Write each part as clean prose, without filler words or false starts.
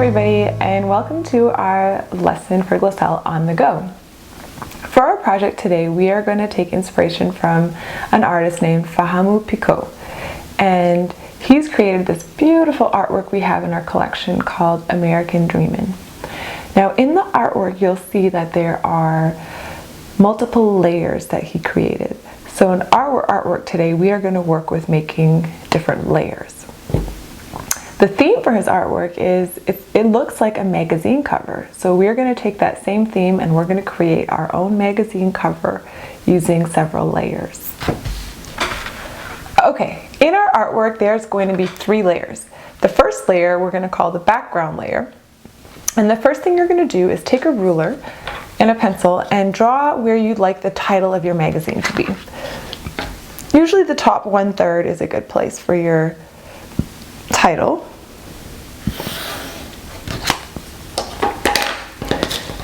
everybody, and welcome to our lesson for Glassel-on-the-go. For our project today, we are going to take inspiration from an artist named Fahamu Pecou, and he's created this beautiful artwork we have in our collection called American Dreamin'. Now in the artwork, you'll see that there are multiple layers that he created. So in our artwork today, we are going to work with making different layers. The theme for his artwork is, it looks like a magazine cover. So we're going to take that same theme and we're going to create our own magazine cover using several layers. Okay, in our artwork there's going to be 3 layers. The first layer we're going to call the background layer. And the first thing you're going to do is take a ruler and a pencil and draw where you'd like the title of your magazine to be. Usually the top 1/3 is a good place for your title.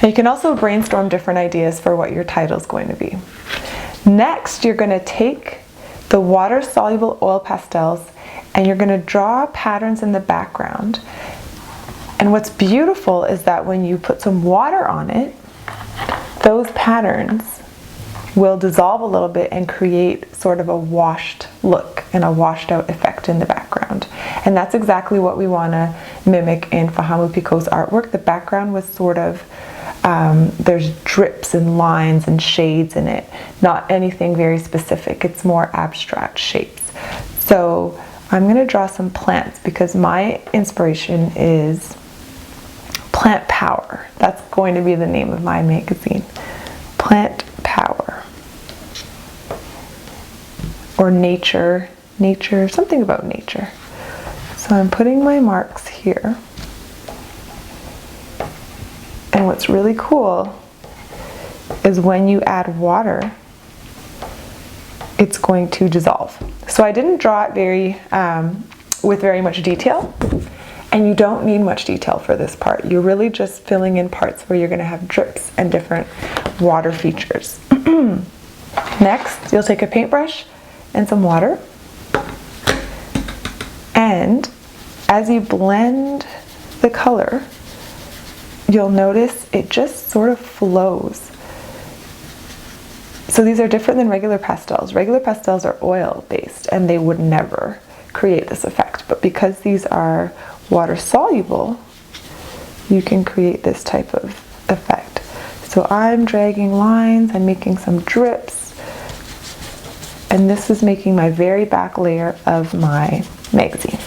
And you can also brainstorm different ideas for what your title is going to be. Next, you're going to take the water-soluble oil pastels and you're going to draw patterns in the background. And what's beautiful is that when you put some water on it, those patterns will dissolve a little bit and create sort of a washed look and a washed out effect in the background. And that's exactly what we want to mimic in Fahamu Pecou's artwork. The background was sort of, there's drips and lines and shades in it, not anything very specific. It's more abstract shapes. So I'm going to draw some plants because my inspiration is Plant Power. That's going to be the name of my magazine. Plant Power. Or nature, something about nature. So I'm putting my marks here. And what's really cool is when you add water, it's going to dissolve. So I didn't draw it with very much detail. And you don't need much detail for this part. You're really just filling in parts where you're going to have drips and different water features. Next, you'll take a paintbrush and some water. And as you blend the color, you'll notice it just sort of flows. So these are different than regular pastels. Regular pastels are oil-based and they would never create this effect. But because these are water soluble, you can create this type of effect. So I'm dragging lines, I'm making some drips, and this is making my very back layer of my magazine.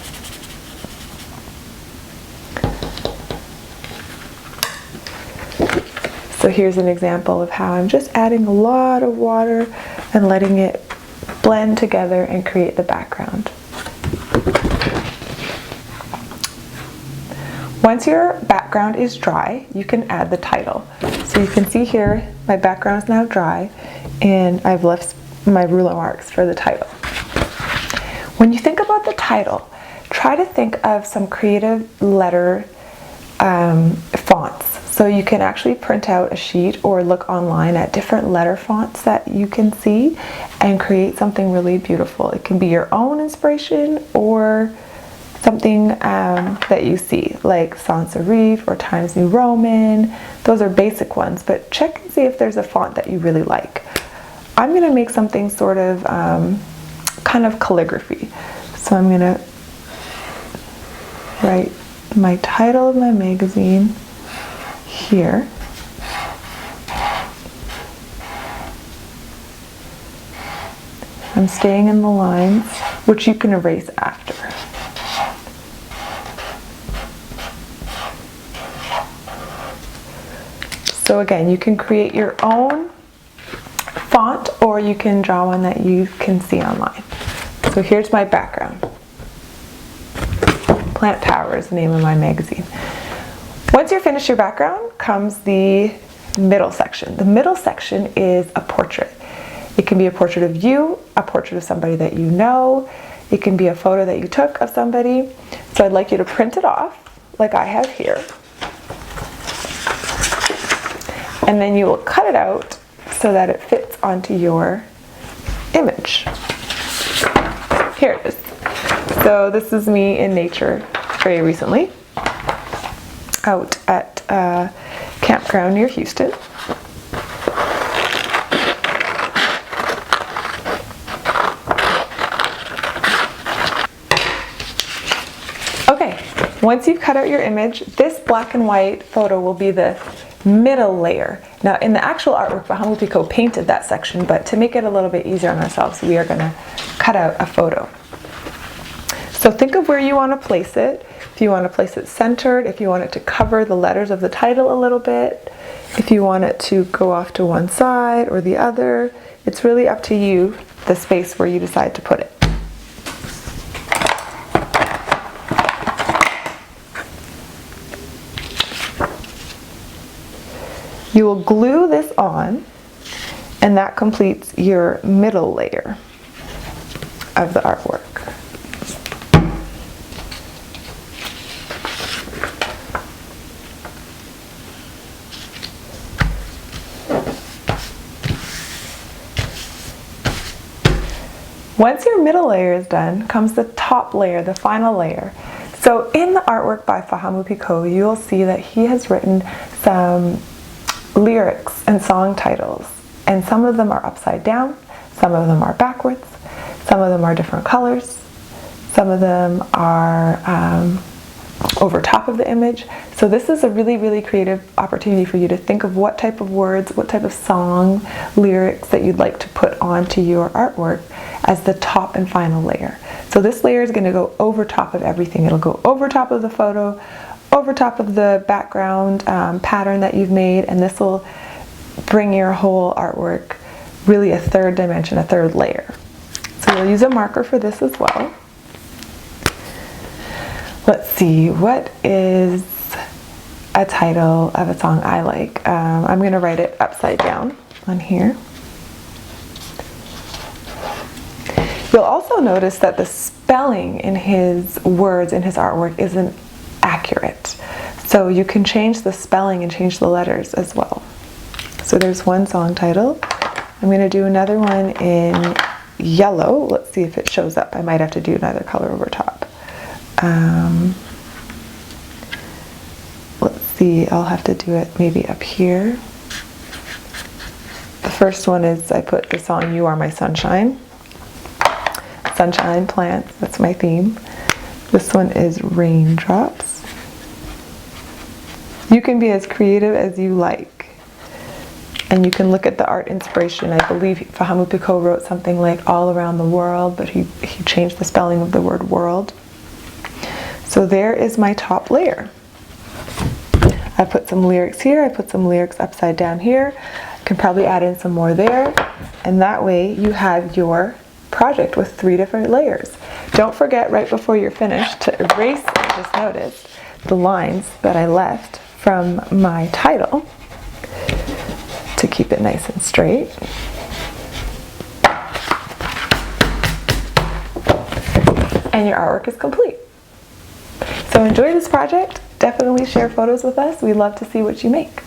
So here's an example of how I'm just adding a lot of water and letting it blend together and create the background. Once your background is dry, you can add the title. So you can see here, my background is now dry, and I've left my ruler marks for the title. When you think about the title, try to think of some creative letter fonts. So you can actually print out a sheet or look online at different letter fonts that you can see and create something really beautiful. It can be your own inspiration or something that you see, like sans serif or Times New Roman. Those are basic ones, but check and see if there's a font that you really like. I'm going to make something sort of kind of calligraphy. So I'm going to write my title of my magazine here. I'm staying in the lines, which you can erase after. So again, you can create your own font or you can draw one that you can see online. So here's my background. Plant Power is the name of my magazine. Once you're finished your background comes the middle section. The middle section is a portrait. It can be a portrait of you, a portrait of somebody that you know. It can be a photo that you took of somebody. So I'd like you to print it off like I have here. And then you will cut it out so that it fits onto your image. Here it is. So this is me in nature very recently. out at a campground near Houston. Okay, once you've cut out your image, this black and white photo will be the middle layer. Now in the actual artwork, Fahamu Pecou painted that section, but to make it a little bit easier on ourselves, we are going to cut out a photo. So think of where you want to place it. If you want to place it centered, if you want it to cover the letters of the title a little bit, if you want it to go off to one side or the other, it's really up to you, the space where you decide to put it. You will glue this on, and that completes your middle layer of the artwork. Once your middle layer is done, comes the top layer, the final layer. So in the artwork by Fahamu Pecou, you'll see that he has written some lyrics and song titles, and some of them are upside down, some of them are backwards, some of them are different colors, some of them are over top of the image. So this is a really creative opportunity for you to think of what type of words, what type of song lyrics that you'd like to put onto your artwork as the top and final layer. So this layer is going to go over top of everything. It'll go over top of the photo, over top of the background pattern that you've made, and this will bring your whole artwork really a third dimension, a third layer. So we'll use a marker for this as well. Let's see, what is a title of a song I like? I'm going to write it upside down on here. You'll also notice that the spelling in his words, in his artwork, isn't accurate. So you can change the spelling and change the letters as well. So there's one song title. I'm going to do another one in yellow. Let's see if it shows up. I might have to do another color over top. Let's see, I'll have to do it maybe up here. The first one is, I put the song You Are My Sunshine. Sunshine, plants, that's my theme. This one is Raindrops. You can be as creative as you like. And you can look at the art inspiration. I believe Fahamu Pecou wrote something like all around the world, but he changed the spelling of the word world. So there is my top layer. I put some lyrics here, I put some lyrics upside down here. I can probably add in some more there. And that way you have your project with 3 different layers. Don't forget right before you're finished to erase, I just noticed, the lines that I left from my title to keep it nice and straight. And your artwork is complete. So enjoy this project. Definitely share photos with us. We'd love to see what you make.